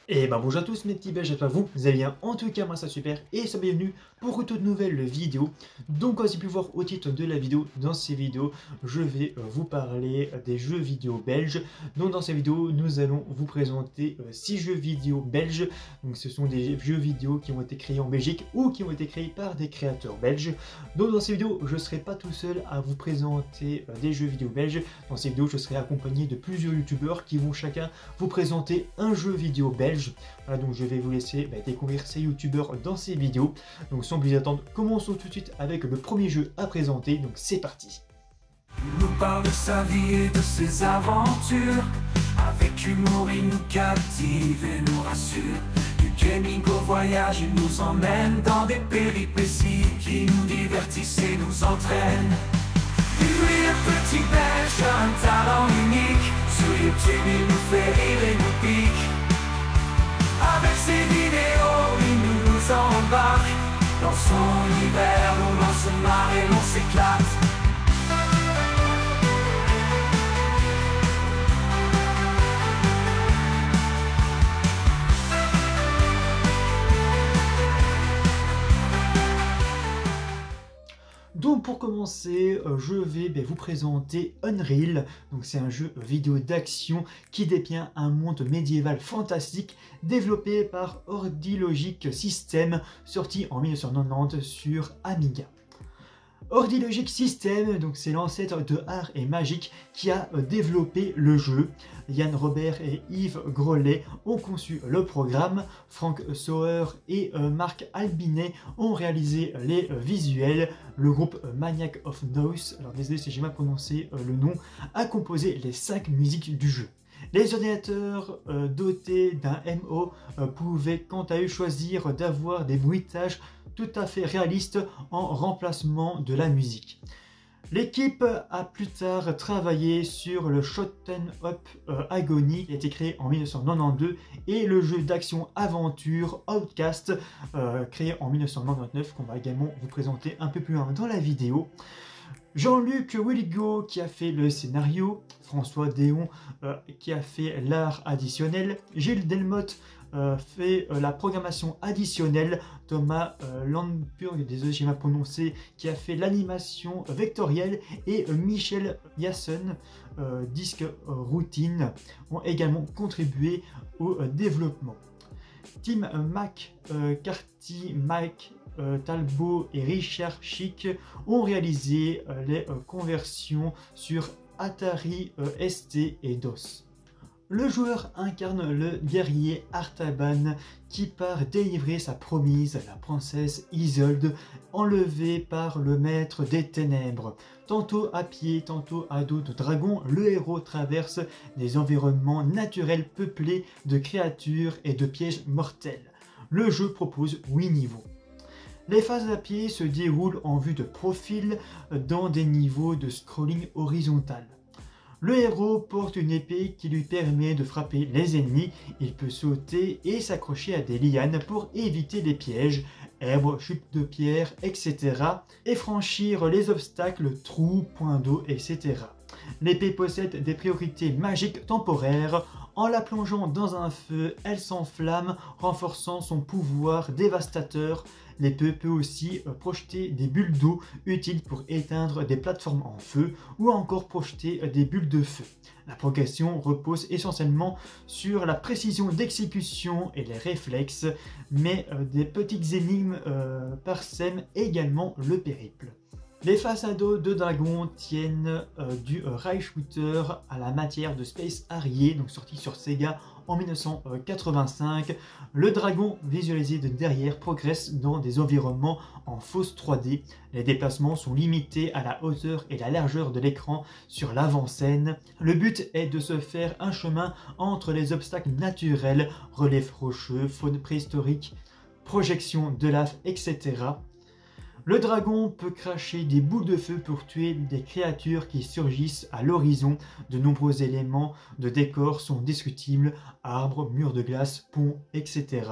Et ben bonjour à tous mes petits belges, j'espère que vous allez bien. En tout cas moi ça super et soyez bienvenue pour une toute nouvelle vidéo. Donc comme vous avez pu voir au titre de la vidéo, dans ces vidéos je vais vous parler des jeux vidéo belges. Donc dans ces vidéos nous allons vous présenter 6 jeux vidéo belges. Donc ce sont des jeux vidéo qui ont été créés en Belgique ou qui ont été créés par des créateurs belges. Donc dans ces vidéos je ne serai pas tout seul à vous présenter des jeux vidéo belges. Dans ces vidéos je serai accompagné de plusieurs youtubeurs qui vont chacun vous présenter un jeu vidéo belge. Voilà, donc je vais vous laisser découvrir ces youtubeurs dans ces vidéos. Donc sans plus attendre, commençons tout de suite avec le premier jeu à présenter. Donc c'est parti. Il nous parle de sa vie et de ses aventures. Avec humour, il nous captive et nous rassure. Du gaming au voyage, il nous emmène dans des péripéties qui nous divertissent et nous entraînent. Lui, le petit belge, a un talent unique. Sur YouTube, il nous fait rire et nous pique. Avec ses vidéos, il nous embarque dans son univers où l'on se marre et l'on s'éclate. Donc pour commencer, je vais vous présenter Unreal. Donc c'est un jeu vidéo d'action qui dépeint un monde médiéval fantastique développé par Ordi-Logic System, sorti en 1990 sur Amiga. Ordi-Logic System, donc c'est l'ancêtre de Art et Magic qui a développé le jeu. Yann Robert et Yves Grolet ont conçu le programme. Frank Sauer et Marc Albinet ont réalisé les visuels. Le groupe Maniac of Noise, alors désolé si j'ai mal prononcé le nom, a composé les 5 musiques du jeu. Les ordinateurs dotés d'un MO pouvaient quant à eux choisir d'avoir des bruitages tout à fait réalistes en remplacement de la musique. L'équipe a plus tard travaillé sur le Shoten Up Agony qui a été créé en 1992 et le jeu d'action-aventure Outcast créé en 1999 qu'on va également vous présenter un peu plus loin dans la vidéo. Jean-Luc Willigo qui a fait le scénario, François Déon qui a fait l'art additionnel, Gilles Delmotte fait la programmation additionnelle, Thomas Landburg, désolé j'ai mal prononcé, qui a fait l'animation vectorielle et Michel Yassen, disque routine, ont également contribué au développement. Tim McCarthy, Mike Talbot et Richard Schick ont réalisé les conversions sur Atari ST et DOS. Le joueur incarne le guerrier Artaban qui part délivrer sa promise, la princesse Isolde, enlevée par le maître des ténèbres. Tantôt à pied, tantôt à dos de dragon, le héros traverse des environnements naturels peuplés de créatures et de pièges mortels. Le jeu propose 8 niveaux. Les phases à pied se déroulent en vue de profil dans des niveaux de scrolling horizontal. Le héros porte une épée qui lui permet de frapper les ennemis. Il peut sauter et s'accrocher à des lianes pour éviter les pièges, herbes, chutes de pierre, etc. et franchir les obstacles, trous, points d'eau, etc. L'épée possède des priorités magiques temporaires. En la plongeant dans un feu, elle s'enflamme, renforçant son pouvoir dévastateur. L'épée peut aussi projeter des bulles d'eau utiles pour éteindre des plateformes en feu ou encore projeter des bulles de feu. La progression repose essentiellement sur la précision d'exécution et les réflexes, mais des petites énigmes parsèment également le périple. Les faces à dos de dragon tiennent du rail shooter à la matière de Space Harrier, donc sorti sur Sega en 1985. Le dragon visualisé de derrière progresse dans des environnements en fausse 3D. Les déplacements sont limités à la hauteur et la largeur de l'écran sur l'avant-scène. Le but est de se faire un chemin entre les obstacles naturels, reliefs rocheux, faune préhistorique, projection de lave, etc. Le dragon peut cracher des boules de feu pour tuer des créatures qui surgissent à l'horizon. De nombreux éléments de décor sont discutibles, arbres, murs de glace, ponts, etc.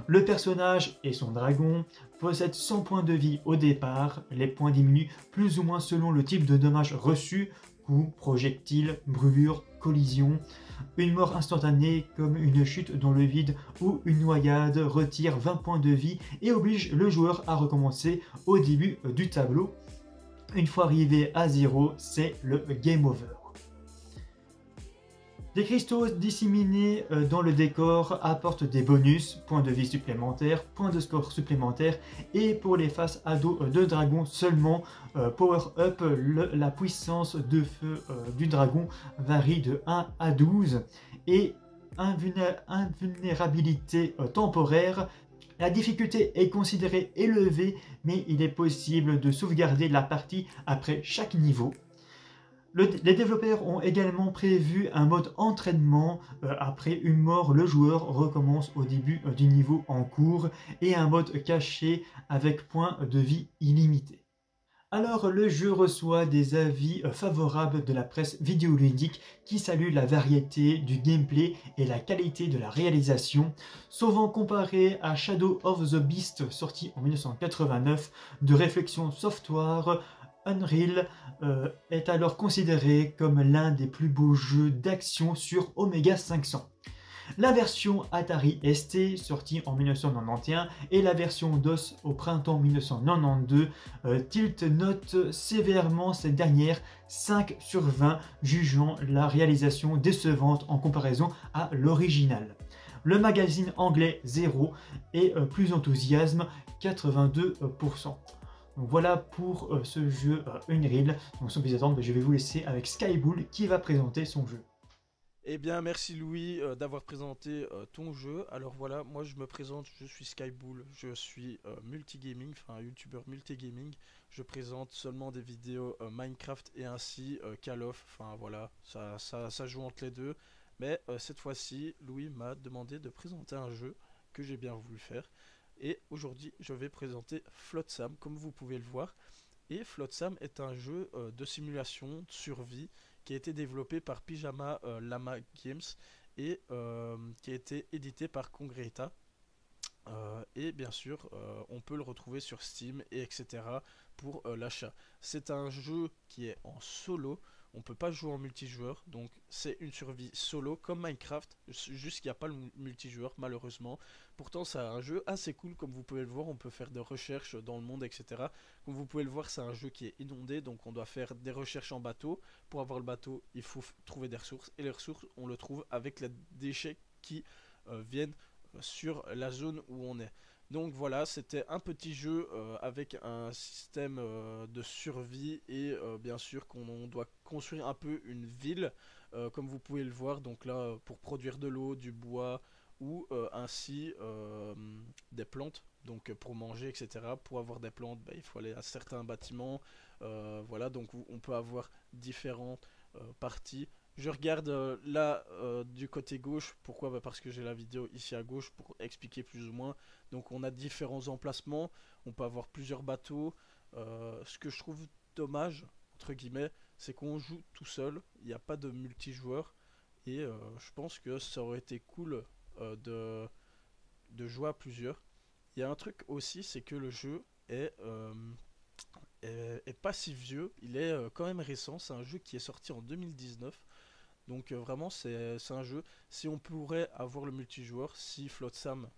Le personnage et son dragon possèdent 100 points de vie au départ. Les points diminuent plus ou moins selon le type de dommages reçus. coups, projectiles, brûlures, collisions. Une mort instantanée comme une chute dans le vide ou une noyade retire 20 points de vie et oblige le joueur à recommencer au début du tableau. Une fois arrivé à 0, c'est le game over. Des cristaux disséminés dans le décor apportent des bonus, points de vie supplémentaires, points de score supplémentaires et pour les faces à dos de dragon seulement, power up, la puissance de feu du dragon varie de 1 à 12 et invulnérabilité temporaire. La difficulté est considérée élevée mais il est possible de sauvegarder la partie après chaque niveau. Les développeurs ont également prévu un mode entraînement. Après une mort, le joueur recommence au début du niveau en cours et un mode caché avec points de vie illimités. Alors le jeu reçoit des avis favorables de la presse vidéoludique qui salue la variété du gameplay et la qualité de la réalisation. Souvent comparé à Shadow of the Beast sorti en 1989 de Reflection Software, Unreal est alors considéré comme l'un des plus beaux jeux d'action sur Omega 500. La version Atari ST sortie en 1991 et la version DOS au printemps 1992 Tilt note sévèrement cette dernière 5 sur 20, jugeant la réalisation décevante en comparaison à l'original. Le magazine anglais Zero est plus enthousiasme, 82%. Donc voilà pour ce jeu Unreal. Donc sans plus attendre, je vais vous laisser avec Skybull qui va présenter son jeu. Eh bien merci Louis d'avoir présenté ton jeu. Alors voilà, moi je me présente, je suis Skybull, je suis multigaming, enfin youtubeur multigaming. Je présente seulement des vidéos Minecraft et ainsi Call of, enfin voilà, ça joue entre les deux. Mais cette fois-ci, Louis m'a demandé de présenter un jeu que j'ai bien voulu faire. Et aujourd'hui, je vais présenter Flotsam, comme vous pouvez le voir. Et Flotsam est un jeu de simulation de survie qui a été développé par Pyjama Llama Games et qui a été édité par Congreta. Et bien sûr, on peut le retrouver sur Steam et etc. pour l'achat. C'est un jeu qui est en solo. On ne peut pas jouer en multijoueur, donc c'est une survie solo comme Minecraft, juste qu'il n'y a pas le multijoueur malheureusement. Pourtant c'est un jeu assez cool, comme vous pouvez le voir, on peut faire des recherches dans le monde etc. Comme vous pouvez le voir, c'est un jeu qui est inondé, donc on doit faire des recherches en bateau. Pour avoir le bateau, il faut trouver des ressources, et les ressources on le trouve avec les déchets qui viennent sur la zone où on est. Donc voilà, c'était un petit jeu avec un système de survie et bien sûr qu'on doit construire un peu une ville comme vous pouvez le voir. Donc là pour produire de l'eau, du bois ou ainsi des plantes, donc pour manger etc. Pour avoir des plantes, il faut aller à certains bâtiments. Voilà, donc on peut avoir différentes parties. Je regarde là du côté gauche, pourquoi? Parce que j'ai la vidéo ici à gauche pour expliquer plus ou moins. Donc on a différents emplacements, on peut avoir plusieurs bateaux. Ce que je trouve dommage, entre guillemets, c'est qu'on joue tout seul, il n'y a pas de multijoueur. Et je pense que ça aurait été cool de jouer à plusieurs. Il y a un truc aussi, c'est que le jeu est pas si vieux, il est quand même récent, c'est un jeu qui est sorti en 2019. Donc vraiment c'est un jeu, si on pourrait avoir le multijoueur, si Flotsam,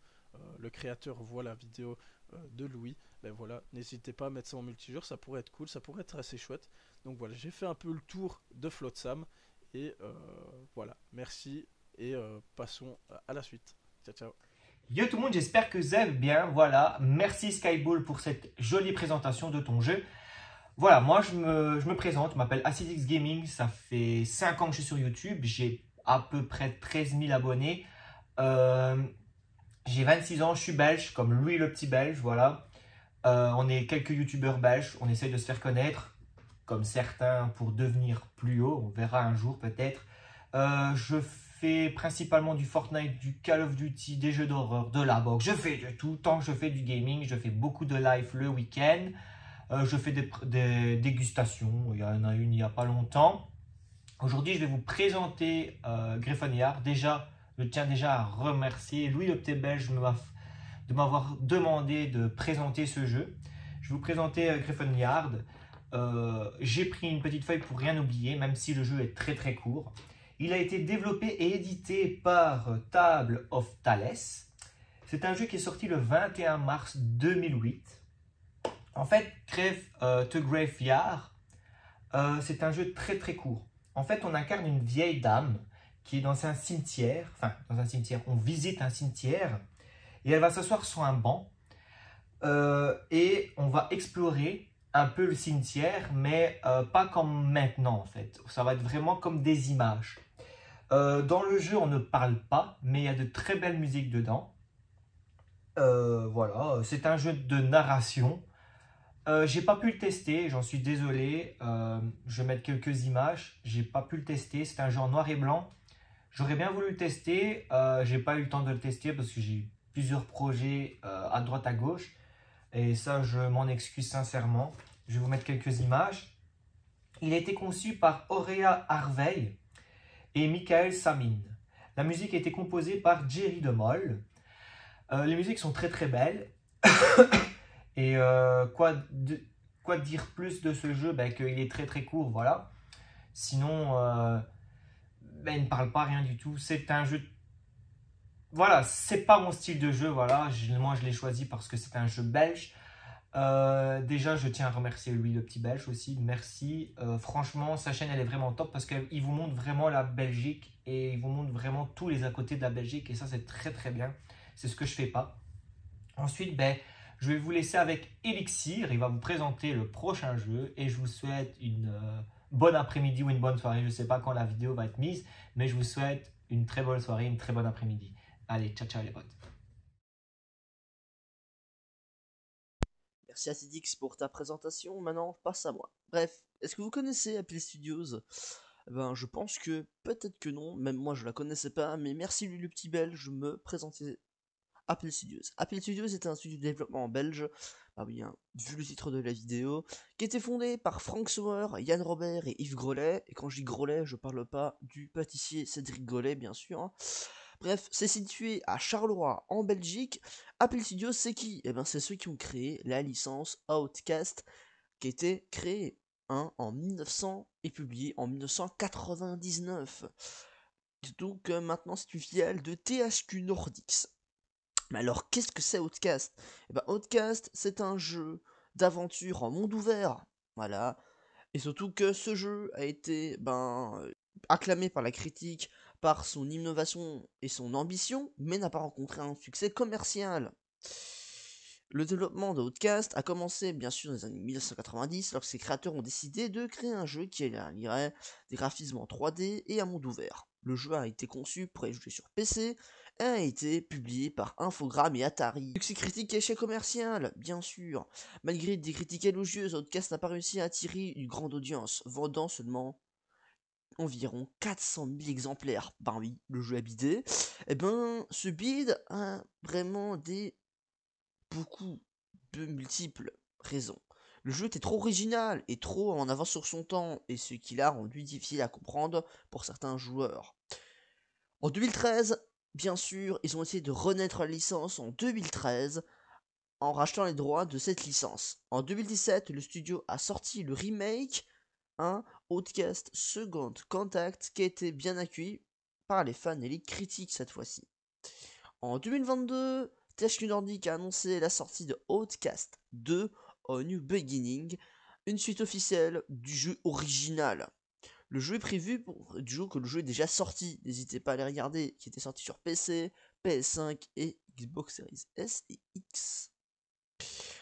le créateur, voit la vidéo de Louis, ben voilà, n'hésitez pas à mettre ça en multijoueur, ça pourrait être cool, ça pourrait être assez chouette. Donc voilà, j'ai fait un peu le tour de Flotsam, et voilà, merci, et passons à la suite. Ciao ciao. Yo tout le monde, j'espère que vous allez bien. Voilà, merci Skybull pour cette jolie présentation de ton jeu. Voilà, moi je me présente, je m'appelle Acidix Gaming, ça fait 5 ans que je suis sur YouTube, j'ai à peu près 13 000 abonnés. J'ai 26 ans, je suis belge, comme Louis le petit belge, voilà. On est quelques youtubeurs belges, on essaye de se faire connaître, comme certains pour devenir plus haut, on verra un jour peut-être. Je fais principalement du Fortnite, du Call of Duty, des jeux d'horreur, de la boxe, je fais de tout. Tant que je fais du gaming, je fais beaucoup de live le week-end. Je fais des dégustations, il y en a une il n'y a pas longtemps. Aujourd'hui, je vais vous présenter Griffoniard. Déjà, je tiens déjà à remercier Louis le petit belge de m'avoir demandé de présenter ce jeu. Je vais vous présenter Griffoniard. j'ai pris une petite feuille pour rien oublier, même si le jeu est très très court. Il a été développé et édité par Table of Thales. C'est un jeu qui est sorti le 21 mars 2008. En fait, The Graveyard, c'est un jeu très très court. En fait, on incarne une vieille dame qui est dans un cimetière. Enfin, dans un cimetière, on visite un cimetière. Et elle va s'asseoir sur un banc. Et on va explorer un peu le cimetière, mais pas comme maintenant en fait. Ça va être vraiment comme des images. Dans le jeu, on ne parle pas, mais il y a de très belles musiques dedans. Voilà, c'est un jeu de narration. J'ai pas pu le tester, j'en suis désolé. Je vais mettre quelques images. J'ai pas pu le tester. C'est un jeu en noir et blanc. J'aurais bien voulu le tester. J'ai pas eu le temps de le tester parce que j'ai eu plusieurs projets à droite à gauche. Et ça, je m'en excuse sincèrement. Je vais vous mettre quelques images. Il a été conçu par Aurea Harvey et Michael Samin. La musique a été composée par Jerry DeMol. Les musiques sont très très belles. Et quoi dire plus de ce jeu? Qu'il est très très court, voilà. Sinon, il ne parle pas rien du tout. C'est un jeu... Voilà, c'est pas mon style de jeu, voilà. Moi, je l'ai choisi parce que c'est un jeu belge. Déjà, je tiens à remercier Louis, le petit belge aussi. Merci. Franchement, sa chaîne, elle est vraiment top parce qu'il vous montre vraiment la Belgique et il vous montre vraiment tous les à côté de la Belgique. Et ça, c'est très très bien. C'est ce que je fais pas. Ensuite, je vais vous laisser avec Elixir. Il va vous présenter le prochain jeu et je vous souhaite une bonne après-midi ou une bonne soirée. Je ne sais pas quand la vidéo va être mise, mais je vous souhaite une très bonne soirée, une très bonne après-midi. Allez, ciao ciao les potes. Merci à Tidix pour ta présentation, maintenant passe à moi. Bref, est-ce que vous connaissez Apple Studios? Je pense que peut-être que non, même moi je la connaissais pas, mais merci lui le petit belge, je me présentais Apple Studios. Apple Studios est un studio de développement belge, vu le titre de la vidéo, qui était fondé par Frank Sauer, Yann Robert et Yves Grolet, et quand je dis Grolet, je parle pas du pâtissier Cédric Grolet, bien sûr, hein. Bref, c'est situé à Charleroi, en Belgique. Apple Studios, c'est qui? C'est ceux qui ont créé la licence Outcast, qui a été créée en 1900 et publiée en 1999. Donc maintenant, c'est une filiale de THQ Nordics. Mais alors, qu'est-ce que c'est Outcast? Outcast, c'est un jeu d'aventure en monde ouvert. Voilà. Et surtout que ce jeu a été acclamé par la critique, par son innovation et son ambition, mais n'a pas rencontré un succès commercial. Le développement de Outcast a commencé bien sûr dans les années 1990, lorsque ses créateurs ont décidé de créer un jeu qui allierait des graphismes en 3D et un monde ouvert. Le jeu a été conçu pour être joué sur PC et a été publié par Infogrames et Atari. Succès critique et échec commercial, bien sûr. Malgré des critiques élogieuses, Outcast n'a pas réussi à attirer une grande audience, vendant seulement environ 400 000 exemplaires. Oui, le jeu a bidé. Ce bid a vraiment beaucoup de multiples raisons. Le jeu était trop original et trop en avance sur son temps, et ce qui l'a rendu difficile à comprendre pour certains joueurs. En 2013, bien sûr, ils ont essayé de renaître la licence en 2013 en rachetant les droits de cette licence. En 2017, le studio a sorti le remake Outcast Second Contact, qui a été bien accueilli par les fans et les critiques cette fois-ci. En 2022, THQ Nordic a annoncé la sortie de Outcast 2 A New Beginning, une suite officielle du jeu original. Le jeu est prévu pour du jour que le jeu est déjà sorti, n'hésitez pas à aller regarder, qui était sorti sur PC, PS5 et Xbox Series S et X.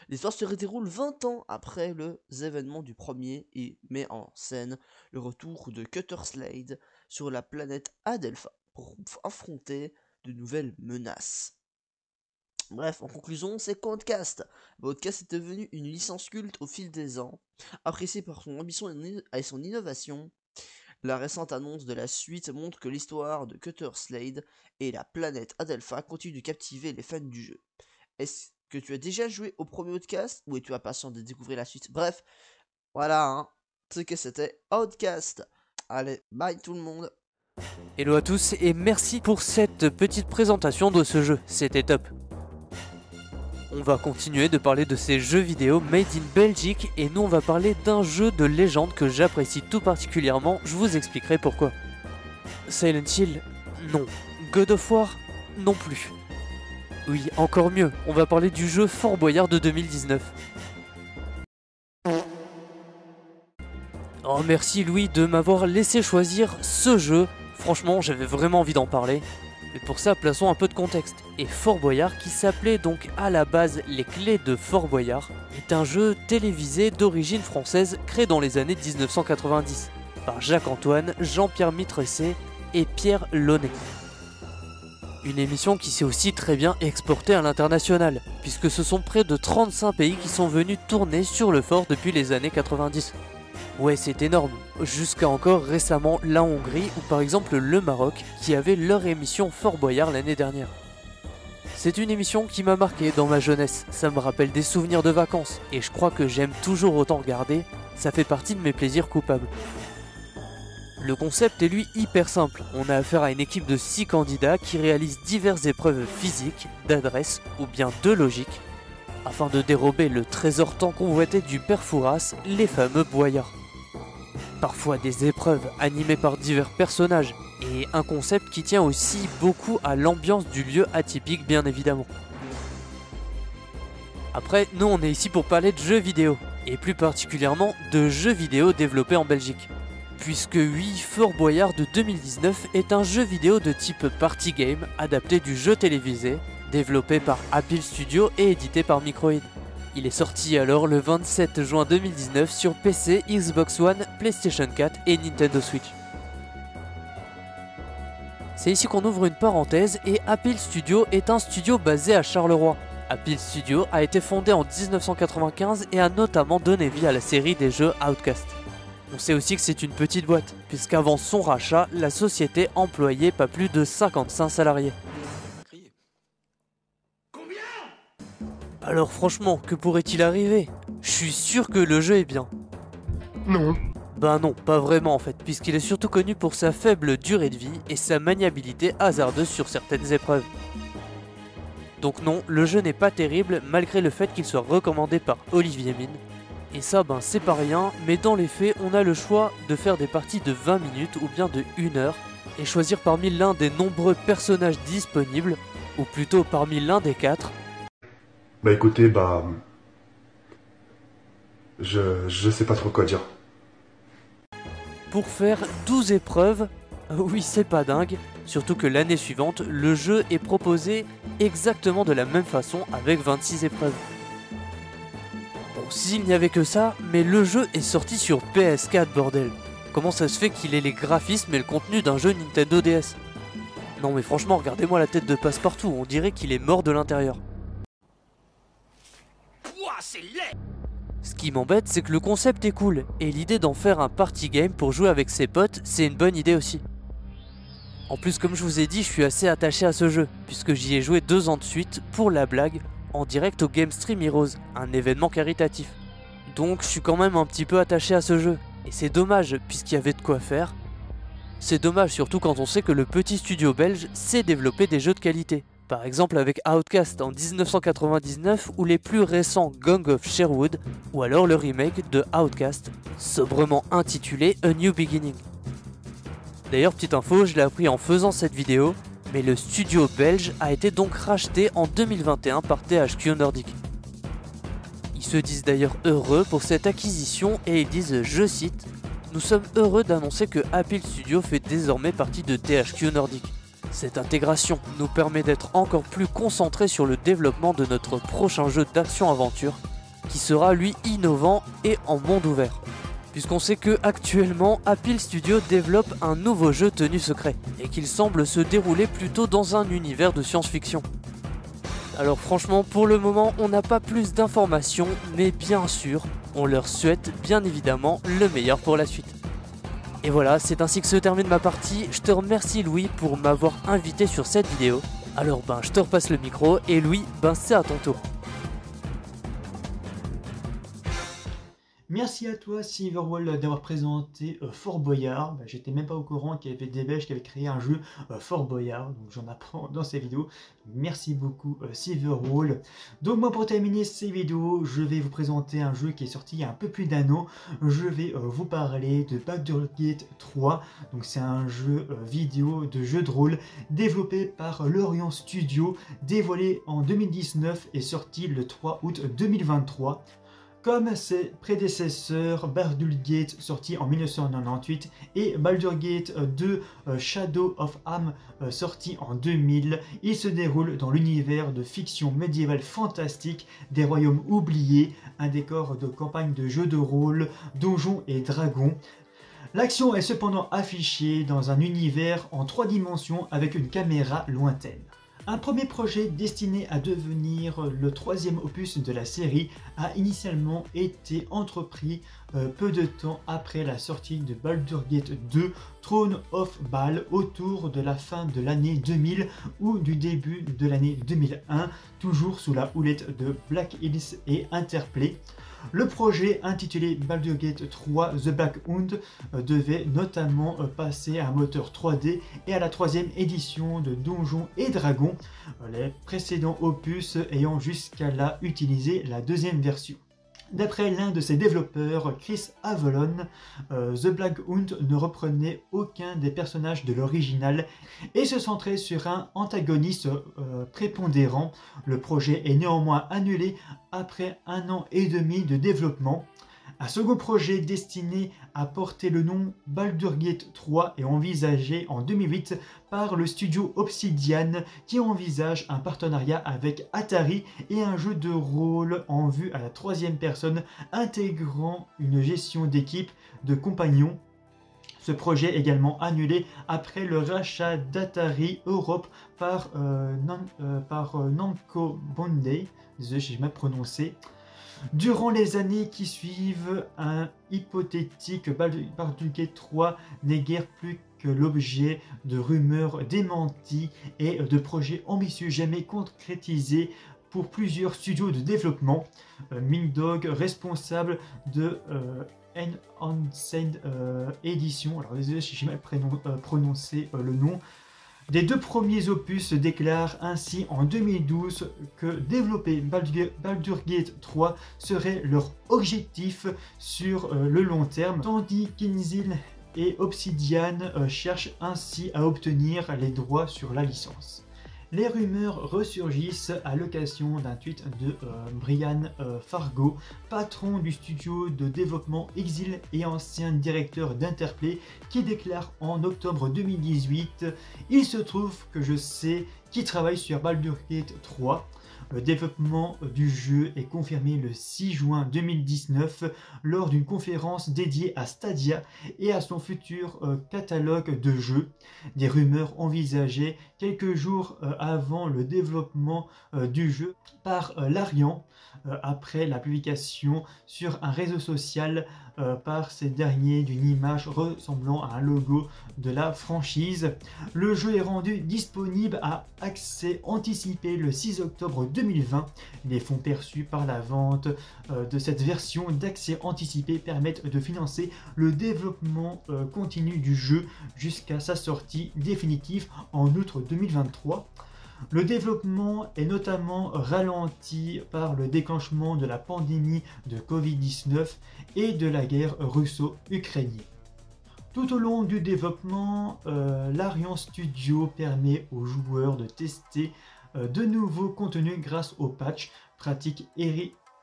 L'histoire se déroule 20 ans après les événements du premier et met en scène le retour de Cutter Slade sur la planète Adelpha pour affronter de nouvelles menaces. Bref, en conclusion, c'est qu'Outcast. Outcast est devenu une licence culte au fil des ans, appréciée par son ambition et son innovation. La récente annonce de la suite montre que l'histoire de Cutter Slade et la planète Adelpha continue de captiver les fans du jeu. Est-ce que tu as déjà joué au premier Outcast ou es-tu impatient de découvrir la suite? Bref, voilà, ce que c'était Outcast. Allez, bye tout le monde. Hello à tous et merci pour cette petite présentation de ce jeu, c'était top. on va continuer de parler de ces jeux vidéo made in Belgique et nous on va parler d'un jeu de légende que j'apprécie tout particulièrement, je vous expliquerai pourquoi. Silent Hill, non. God of War, non plus. Oui, encore mieux, on va parler du jeu Fort Boyard de 2019. Oh merci Louis de m'avoir laissé choisir ce jeu, franchement j'avais vraiment envie d'en parler. Mais pour ça, plaçons un peu de contexte. Et Fort Boyard, qui s'appelait donc à la base Les Clés de Fort Boyard, est un jeu télévisé d'origine française créé dans les années 1990 par Jacques-Antoine, Jean-Pierre Mitrecet et Pierre Launay. Une émission qui s'est aussi très bien exportée à l'international, puisque ce sont près de 35 pays qui sont venus tourner sur le fort depuis les années 90. Ouais, c'est énorme, jusqu'à encore récemment la Hongrie ou par exemple le Maroc qui avait leur émission Fort Boyard l'année dernière. C'est une émission qui m'a marqué dans ma jeunesse, ça me rappelle des souvenirs de vacances et je crois que j'aime toujours autant regarder, ça fait partie de mes plaisirs coupables. Le concept est lui hyper simple, on a affaire à une équipe de 6 candidats qui réalisent diverses épreuves physiques, d'adresse ou bien de logique, afin de dérober le trésor tant convoité du père Fouras, les fameux boyards. Parfois des épreuves animées par divers personnages, et un concept qui tient aussi beaucoup à l'ambiance du lieu atypique bien évidemment. Après, nous on est ici pour parler de jeux vidéo, et plus particulièrement de jeux vidéo développés en Belgique. Puisque oui, Fort Boyard de 2019 est un jeu vidéo de type party game adapté du jeu télévisé, développé par Apple Studio et édité par Microïd. Il est sorti alors le 27 juin 2019 sur PC, Xbox One, PlayStation 4 et Nintendo Switch. C'est ici qu'on ouvre une parenthèse et Apple Studio est un studio basé à Charleroi. Apple Studio a été fondé en 1995 et a notamment donné vie à la série des jeux Outcast. On sait aussi que c'est une petite boîte, puisqu'avant son rachat, la société employait pas plus de 55 salariés. Alors franchement, que pourrait-il arriver? Je suis sûr que le jeu est bien. Non. Ben non, pas vraiment en fait, puisqu'il est surtout connu pour sa faible durée de vie et sa maniabilité hasardeuse sur certaines épreuves. Donc non, le jeu n'est pas terrible malgré le fait qu'il soit recommandé par Olivier Mine. Et ça ben c'est pas rien, mais dans les faits on a le choix de faire des parties de 20 minutes ou bien de 1 heure et choisir parmi l'un des nombreux personnages disponibles, ou plutôt parmi l'un des 4. Bah écoutez, je sais pas trop quoi dire. Pour faire 12 épreuves, oui c'est pas dingue, surtout que l'année suivante, le jeu est proposé exactement de la même façon avec 26 épreuves. Bon, s'il n'y avait que ça, mais le jeu est sorti sur PS4 bordel. Comment ça se fait qu'il ait les graphismes et le contenu d'un jeu Nintendo DS? Non mais franchement, regardez-moi la tête de Passepartout, on dirait qu'il est mort de l'intérieur. Ce qui m'embête, c'est que le concept est cool, et l'idée d'en faire un party game pour jouer avec ses potes, c'est une bonne idée aussi. En plus, comme je vous ai dit, je suis assez attaché à ce jeu, puisque j'y ai joué 2 ans de suite, pour la blague, en direct au Game Stream Heroes, un événement caritatif. Donc je suis quand même un petit peu attaché à ce jeu, et c'est dommage, puisqu'il y avait de quoi faire. C'est dommage surtout quand on sait que le petit studio belge sait développer des jeux de qualité. Par exemple avec Outcast en 1999 ou les plus récents Gang of Sherwood ou alors le remake de Outcast, sobrement intitulé A New Beginning. D'ailleurs petite info, je l'ai appris en faisant cette vidéo, mais le studio belge a été donc racheté en 2021 par THQ Nordic. Ils se disent d'ailleurs heureux pour cette acquisition et ils disent, je cite, « Nous sommes heureux d'annoncer que Apple Studio fait désormais partie de THQ Nordic. Cette intégration nous permet d'être encore plus concentrés sur le développement de notre prochain jeu d'action-aventure, qui sera lui innovant et en monde ouvert. Puisqu'on sait que actuellement Apple Studio développe un nouveau jeu tenu secret, et qu'il semble se dérouler plutôt dans un univers de science-fiction. Alors franchement, pour le moment, on n'a pas plus d'informations, mais bien sûr, on leur souhaite bien évidemment le meilleur pour la suite. Et voilà, c'est ainsi que se termine ma partie. Je te remercie Louis pour m'avoir invité sur cette vidéo. Alors je te repasse le micro et Louis, c'est à ton tour. Merci à toi Silverwall d'avoir présenté Fort Boyard. J'étais même pas au courant qu'il y avait des Belges qui avaient créé un jeu Fort Boyard, donc j'en apprends dans ces vidéos. Merci beaucoup Silverwall. Donc moi, pour terminer ces vidéos, je vais vous présenter un jeu qui est sorti il y a un peu plus d'1 an. Je vais vous parler de Baldur's Gate 3. Donc c'est un jeu vidéo de jeu de rôle développé par Larian Studio, dévoilé en 2019 et sorti le 3 août 2023. Comme ses prédécesseurs, Baldur's Gate sorti en 1998 et Baldur's Gate 2 Shadow of Am sorti en 2000, il se déroule dans l'univers de fiction médiévale fantastique des royaumes oubliés, un décor de campagne de jeux de rôle, donjons et dragons. L'action est cependant affichée dans un univers en 3 dimensions avec une caméra lointaine. Un premier projet destiné à devenir le 3e opus de la série a initialement été entrepris peu de temps après la sortie de Baldur's Gate 2 Throne of Baal, autour de la fin de l'année 2000 ou du début de l'année 2001, toujours sous la houlette de Black Hills et Interplay. Le projet intitulé Baldur's Gate 3 The Black Hound devait notamment passer à un moteur 3D et à la 3e édition de Donjons et Dragons, les précédents opus ayant jusqu'à là utilisé la 2e version. D'après l'un de ses développeurs, Chris Avellone, The Black Hound ne reprenait aucun des personnages de l'original et se centrait sur un antagoniste prépondérant. Le projet est néanmoins annulé après 1 an et demi de développement. Un second projet destiné à porter le nom Baldur's Gate 3 est envisagé en 2008 par le studio Obsidian, qui envisage un partenariat avec Atari et un jeu de rôle en vue à la 3e personne intégrant une gestion d'équipe de compagnons. Ce projet est également annulé après le rachat d'Atari Europe par Namco Bandai. Désolé, j'ai mal prononcé. Durant les années qui suivent, un hypothétique Baldur's Gate 3 n'est guère plus que l'objet de rumeurs démenties et de projets ambitieux jamais concrétisés pour plusieurs studios de développement. Mindog, responsable de Enhanced Edition, alors désolé si j'ai mal prononcé le nom, des 2 premiers opus déclare ainsi en 2012 que développer Baldur's Gate 3 serait leur objectif sur le long terme, tandis qu'Inzil et Obsidian cherchent ainsi à obtenir les droits sur la licence. Les rumeurs ressurgissent à l'occasion d'un tweet de Brian Fargo, patron du studio de développement Exil et ancien directeur d'Interplay, qui déclare en octobre 2018 « Il se trouve que je sais qui travaille sur Baldur's Gate 3 ». Le développement du jeu est confirmé le 6 juin 2019 lors d'une conférence dédiée à Stadia et à son futur catalogue de jeux. Des rumeurs envisagées quelques jours avant le développement du jeu par Larian après la publication sur un réseau social par ces derniers d'une image ressemblant à un logo de la franchise. Le jeu est rendu disponible à accès anticipé le 6 octobre 2020. Les fonds perçus par la vente de cette version d'accès anticipé permettent de financer le développement continu du jeu jusqu'à sa sortie définitive en août 2023. Le développement est notamment ralenti par le déclenchement de la pandémie de Covid-19 et de la guerre russo-ukrainienne. Tout au long du développement, Larian Studio permet aux joueurs de tester de nouveaux contenus grâce aux patchs, pratiques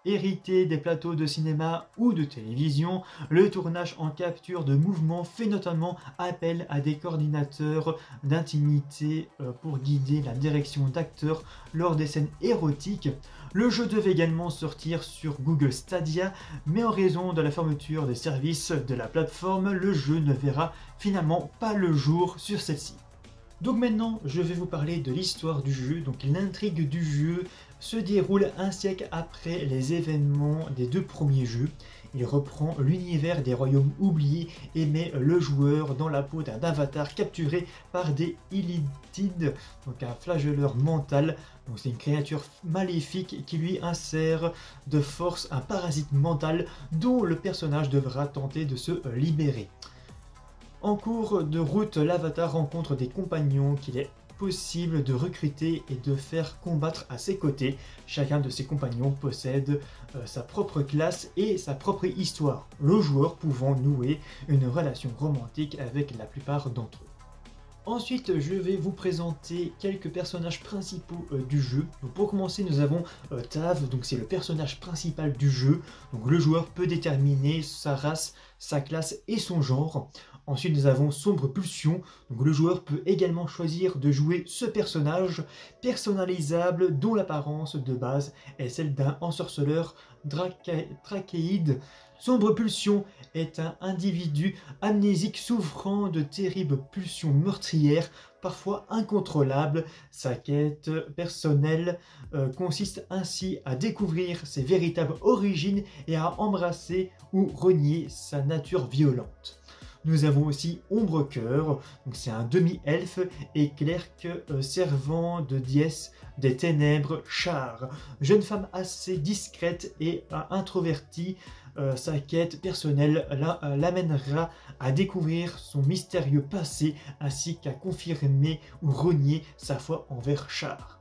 hérité des plateaux de cinéma ou de télévision. Le tournage en capture de mouvement fait notamment appel à des coordinateurs d'intimité pour guider la direction d'acteurs lors des scènes érotiques. Le jeu devait également sortir sur Google Stadia, mais en raison de la fermeture des services de la plateforme, le jeu ne verra finalement pas le jour sur celle-ci. Donc maintenant, je vais vous parler de l'histoire du jeu. Donc l'intrigue du jeu se déroule un siècle après les événements des 2 premiers jeux. Il reprend l'univers des royaumes oubliés et met le joueur dans la peau d'un avatar capturé par des Illithids, donc un flagelleur mental. Donc c'est une créature maléfique qui lui insère de force un parasite mental dont le personnage devra tenter de se libérer. En cours de route, l'avatar rencontre des compagnons qu'il est possible de recruter et de faire combattre à ses côtés. Chacun de ses compagnons possède sa propre classe et sa propre histoire, le joueur pouvant nouer une relation romantique avec la plupart d'entre eux. Ensuite, je vais vous présenter quelques personnages principaux du jeu. Donc, pour commencer, nous avons Tav, donc c'est le personnage principal du jeu. Donc le joueur peut déterminer sa race, sa classe et son genre. Ensuite, nous avons Sombre Pulsion. Donc le joueur peut également choisir de jouer ce personnage personnalisable dont l'apparence de base est celle d'un ensorceleur trachéide. Sombre Pulsion est un individu amnésique souffrant de terribles pulsions meurtrières, parfois incontrôlables. Sa quête personnelle consiste ainsi à découvrir ses véritables origines et à embrasser ou renier sa nature violente. Nous avons aussi Ombre-Cœur, c'est un demi-elfe et clerc servant de déesse des ténèbres Char. Jeune femme assez discrète et introvertie, sa quête personnelle l'amènera à découvrir son mystérieux passé ainsi qu'à confirmer ou renier sa foi envers Char.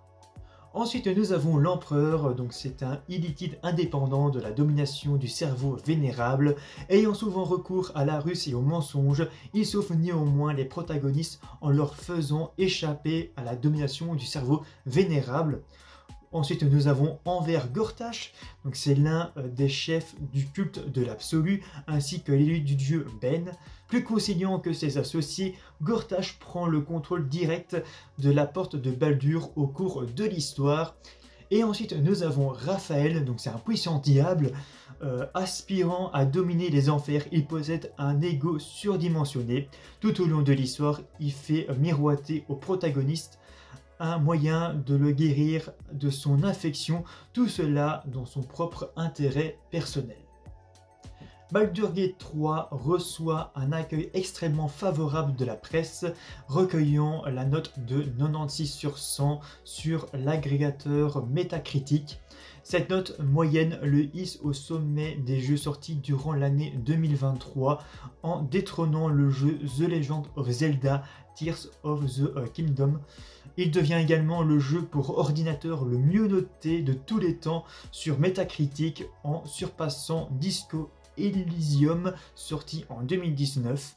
Ensuite, nous avons l'Empereur, donc c'est un Illithid indépendant de la domination du cerveau vénérable. Ayant souvent recours à la ruse et au mensonge, il sauve néanmoins les protagonistes en leur faisant échapper à la domination du cerveau vénérable. Ensuite, nous avons Enver Gortash, donc c'est l'un des chefs du culte de l'absolu, ainsi que l'élu du dieu Ben. Plus conciliant que ses associés, Gortash prend le contrôle direct de la porte de Baldur au cours de l'histoire. Et ensuite, nous avons Raphaël, donc c'est un puissant diable, aspirant à dominer les enfers. Il possède un ego surdimensionné. Tout au long de l'histoire, il fait miroiter au protagoniste un moyen de le guérir de son infection, tout cela dans son propre intérêt personnel. Baldur's Gate 3 reçoit un accueil extrêmement favorable de la presse, recueillant la note de 96 sur 100 sur l'agrégateur Metacritic. Cette note moyenne le hisse au sommet des jeux sortis durant l'année 2023 en détrônant le jeu The Legend of Zelda Tears of the Kingdom. Il devient également le jeu pour ordinateur le mieux noté de tous les temps sur Metacritic en surpassant Disco Elysium sorti en 2019.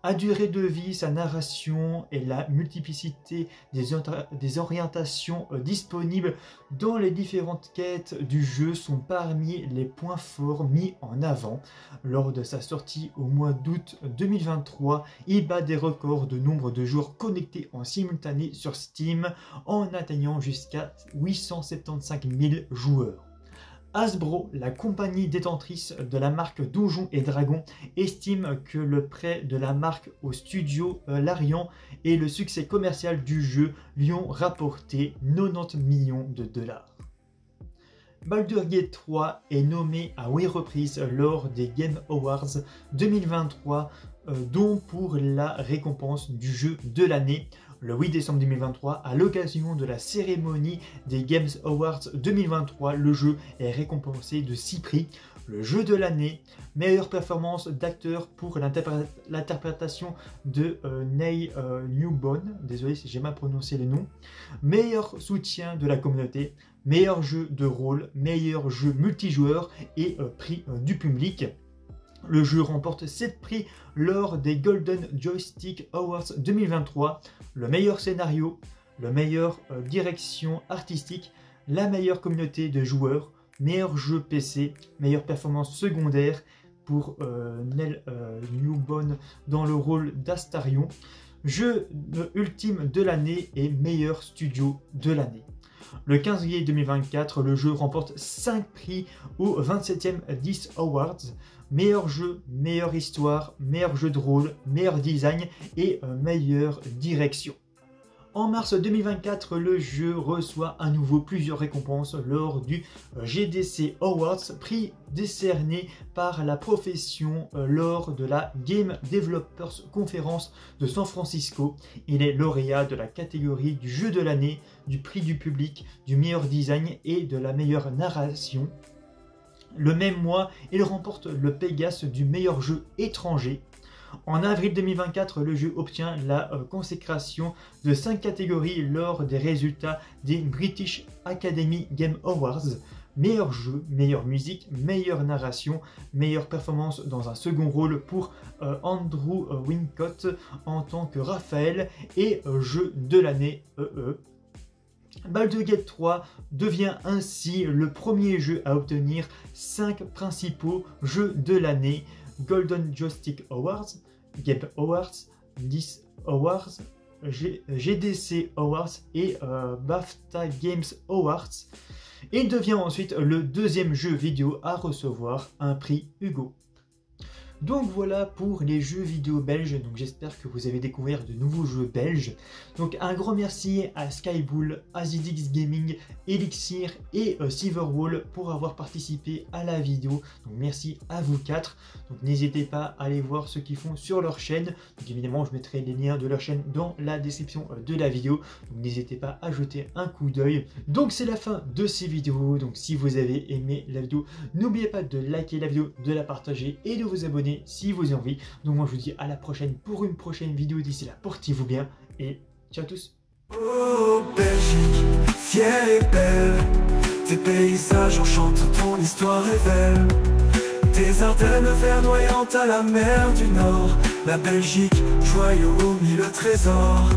À durée de vie, sa narration et la multiplicité des orientations disponibles dans les différentes quêtes du jeu sont parmi les points forts mis en avant. Lors de sa sortie au mois d'août 2023, il bat des records de nombre de joueurs connectés en simultané sur Steam en atteignant jusqu'à 875 000 joueurs. Hasbro, la compagnie détentrice de la marque Donjons et Dragons, estime que le prêt de la marque au studio Larian et le succès commercial du jeu lui ont rapporté 90 millions de dollars. Baldur's Gate 3 est nommé à 8 reprises lors des Game Awards 2023, dont pour la récompense du jeu de l'année. Le 8 décembre 2023, à l'occasion de la cérémonie des Games Awards 2023, le jeu est récompensé de 6 prix. Le jeu de l'année, meilleure performance d'acteur pour l'interprétation de Neil Newbon, désolé si j'ai mal prononcé le nom, meilleur soutien de la communauté, meilleur jeu de rôle, meilleur jeu multijoueur et prix du public. Le jeu remporte 7 prix lors des Golden Joystick Awards 2023, le meilleur scénario, le meilleur direction artistique, la meilleure communauté de joueurs, meilleur jeu PC, meilleure performance secondaire pour Neil Newbon dans le rôle d'Astarion, jeu ultime de l'année et meilleur studio de l'année. Le 15 juillet 2024, le jeu remporte 5 prix aux 27e DICE Awards, meilleur jeu, meilleure histoire, meilleur jeu de rôle, meilleur design et meilleure direction. En mars 2024, le jeu reçoit à nouveau plusieurs récompenses lors du GDC Awards, prix décerné par la profession lors de la Game Developers Conference de San Francisco. Il est lauréat de la catégorie du jeu de l'année, du prix du public, du meilleur design et de la meilleure narration. Le même mois, il remporte le Pégase du meilleur jeu étranger. En avril 2024, le jeu obtient la consécration de 5 catégories lors des résultats des British Academy Game Awards. Meilleur jeu, meilleure musique, meilleure narration, meilleure performance dans un second rôle pour Andrew Wincott en tant que Raphaël et jeu de l'année Baldur's Gate 3 devient ainsi le premier jeu à obtenir 5 principaux jeux de l'année, Golden Joystick Awards, Game Awards, 10 Awards, GDC Awards et BAFTA Games Awards. Il devient ensuite le deuxième jeu vidéo à recevoir un prix Hugo. Donc voilà pour les jeux vidéo belges, donc j'espère que vous avez découvert de nouveaux jeux belges. Donc un grand merci à Skybull, Azidix Gaming, Elixir et Silverwall pour avoir participé à la vidéo. Donc merci à vous quatre. Donc n'hésitez pas à aller voir ce qu'ils font sur leur chaîne. Donc évidemment je mettrai les liens de leur chaîne dans la description de la vidéo. Donc n'hésitez pas à jeter un coup d'œil. Donc c'est la fin de ces vidéos. Donc si vous avez aimé la vidéo, n'oubliez pas de liker la vidéo, de la partager et de vous abonner si vous avez envie. Donc moi je vous dis à la prochaine pour une prochaine vidéo. D'ici là, portez-vous bien et ciao à tous. Oh Belgique, fière et belle, tes paysages enchantent, ton histoire est belle. Tes Ardennes verdoyantes à la mer du Nord, la Belgique, joyau aux mille trésors.